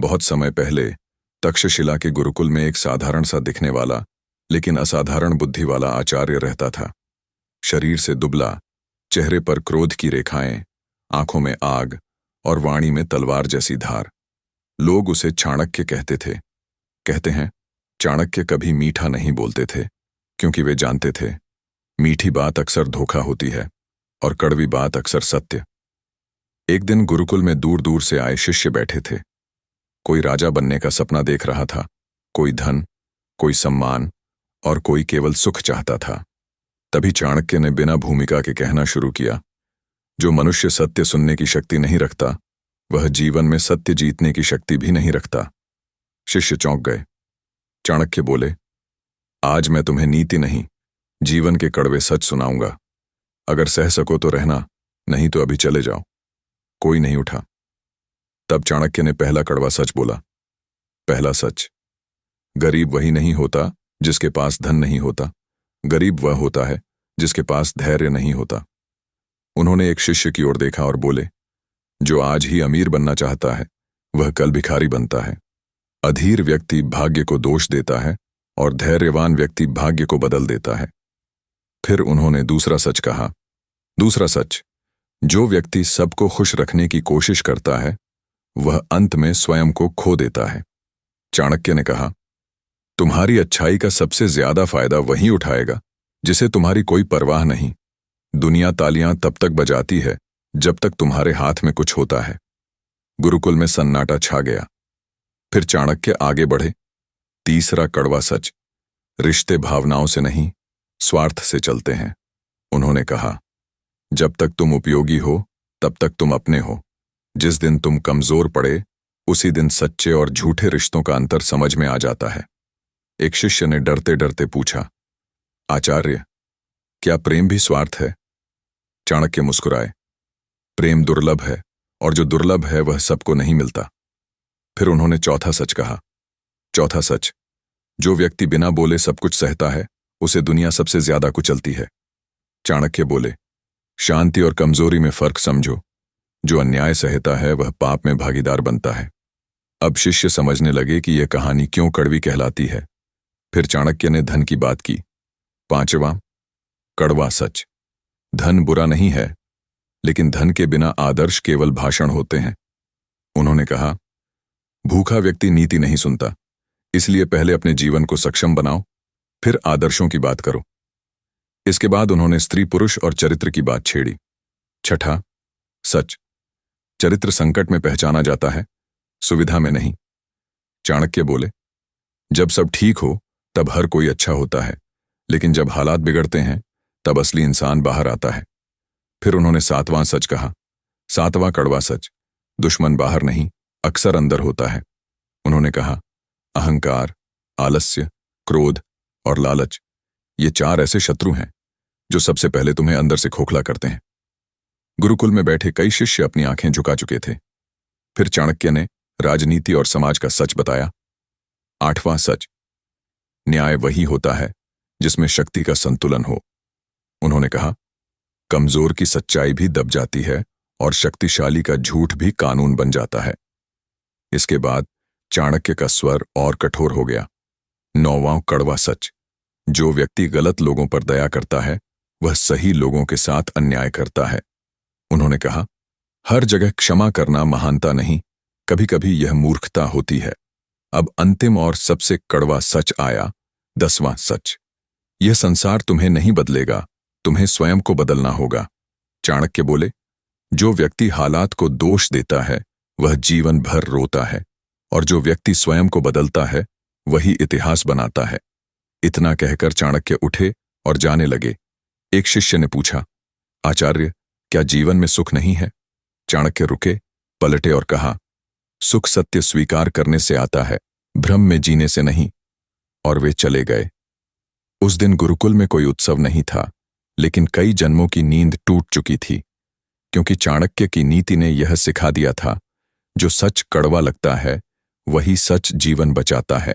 बहुत समय पहले तक्षशिला के गुरुकुल में एक साधारण सा दिखने वाला लेकिन असाधारण बुद्धि वाला आचार्य रहता था। शरीर से दुबला, चेहरे पर क्रोध की रेखाएं, आंखों में आग और वाणी में तलवार जैसी धार। लोग उसे चाणक्य कहते थे। कहते हैं चाणक्य कभी मीठा नहीं बोलते थे, क्योंकि वे जानते थे मीठी बात अक्सर धोखा होती है और कड़वी बात अक्सर सत्य। एक दिन गुरुकुल में दूर दूर से आए शिष्य बैठे थे। कोई राजा बनने का सपना देख रहा था, कोई धन, कोई सम्मान और कोई केवल सुख चाहता था। तभी चाणक्य ने बिना भूमिका के कहना शुरू किया, जो मनुष्य सत्य सुनने की शक्ति नहीं रखता, वह जीवन में सत्य जीतने की शक्ति भी नहीं रखता। शिष्य चौंक गए। चाणक्य बोले, आज मैं तुम्हें नीति नहीं, जीवन के कड़वे सच सुनाऊंगा। अगर सह सको तो रहना, नहीं तो अभी चले जाओ। कोई नहीं उठा। तब चाणक्य ने पहला कड़वा सच बोला। पहला सच, गरीब वही नहीं होता जिसके पास धन नहीं होता, गरीब वह होता है जिसके पास धैर्य नहीं होता। उन्होंने एक शिष्य की ओर देखा और बोले, जो आज ही अमीर बनना चाहता है वह कल भिखारी बनता है। अधीर व्यक्ति भाग्य को दोष देता है और धैर्यवान व्यक्ति भाग्य को बदल देता है। फिर उन्होंने दूसरा सच कहा। दूसरा सच, जो व्यक्ति सबको खुश रखने की कोशिश करता है वह अंत में स्वयं को खो देता है। चाणक्य ने कहा, तुम्हारी अच्छाई का सबसे ज्यादा फायदा वही उठाएगा जिसे तुम्हारी कोई परवाह नहीं। दुनिया तालियां तब तक बजाती है जब तक तुम्हारे हाथ में कुछ होता है। गुरुकुल में सन्नाटा छा गया। फिर चाणक्य आगे बढ़े। तीसरा कड़वा सच, रिश्ते भावनाओं से नहीं, स्वार्थ से चलते हैं। उन्होंने कहा, जब तक तुम उपयोगी हो तब तक तुम अपने हो। जिस दिन तुम कमजोर पड़े उसी दिन सच्चे और झूठे रिश्तों का अंतर समझ में आ जाता है। एक शिष्य ने डरते डरते पूछा, आचार्य, क्या प्रेम भी स्वार्थ है? चाणक्य मुस्कुराए, प्रेम दुर्लभ है और जो दुर्लभ है वह सबको नहीं मिलता। फिर उन्होंने चौथा सच कहा। चौथा सच, जो व्यक्ति बिना बोले सब कुछ सहता है उसे दुनिया सबसे ज्यादा कुचलती है। चाणक्य बोले, शांति और कमजोरी में फर्क समझो। जो अन्याय सहता है वह पाप में भागीदार बनता है। अब शिष्य समझने लगे कि यह कहानी क्यों कड़वी कहलाती है। फिर चाणक्य ने धन की बात की। पांचवां कड़वा सच, धन बुरा नहीं है, लेकिन धन के बिना आदर्श केवल भाषण होते हैं। उन्होंने कहा, भूखा व्यक्ति नीति नहीं सुनता, इसलिए पहले अपने जीवन को सक्षम बनाओ, फिर आदर्शों की बात करो। इसके बाद उन्होंने स्त्री पुरुष और चरित्र की बात छेड़ी। छठा सच, चरित्र संकट में पहचाना जाता है, सुविधा में नहीं। चाणक्य बोले, जब सब ठीक हो तब हर कोई अच्छा होता है, लेकिन जब हालात बिगड़ते हैं तब असली इंसान बाहर आता है। फिर उन्होंने सातवां सच कहा। सातवां कड़वा सच, दुश्मन बाहर नहीं, अक्सर अंदर होता है। उन्होंने कहा, अहंकार, आलस्य, क्रोध और लालच, ये चार ऐसे शत्रु हैं जो सबसे पहले तुम्हें अंदर से खोखला करते हैं। गुरुकुल में बैठे कई शिष्य अपनी आंखें झुका चुके थे। फिर चाणक्य ने राजनीति और समाज का सच बताया। आठवां सच, न्याय वही होता है जिसमें शक्ति का संतुलन हो। उन्होंने कहा, कमजोर की सच्चाई भी दब जाती है और शक्तिशाली का झूठ भी कानून बन जाता है। इसके बाद चाणक्य का स्वर और कठोर हो गया। नौवां कड़वा सच, जो व्यक्ति गलत लोगों पर दया करता है वह सही लोगों के साथ अन्याय करता है। उन्होंने कहा, हर जगह क्षमा करना महानता नहीं, कभी कभी यह मूर्खता होती है। अब अंतिम और सबसे कड़वा सच आया, 10वां सच, यह संसार तुम्हें नहीं बदलेगा, तुम्हें स्वयं को बदलना होगा। चाणक्य बोले, जो व्यक्ति हालात को दोष देता है वह जीवन भर रोता है, और जो व्यक्ति स्वयं को बदलता है वही इतिहास बनाता है। इतना कहकर चाणक्य उठे और जाने लगे। एक शिष्य ने पूछा, आचार्य, क्या जीवन में सुख नहीं है? चाणक्य रुके, पलटे और कहा, सुख सत्य स्वीकार करने से आता है, भ्रम में जीने से नहीं। और वे चले गए। उस दिन गुरुकुल में कोई उत्सव नहीं था, लेकिन कई जन्मों की नींद टूट चुकी थी, क्योंकि चाणक्य की नीति ने यह सिखा दिया था, जो सच कड़वा लगता है वही सच जीवन बचाता है।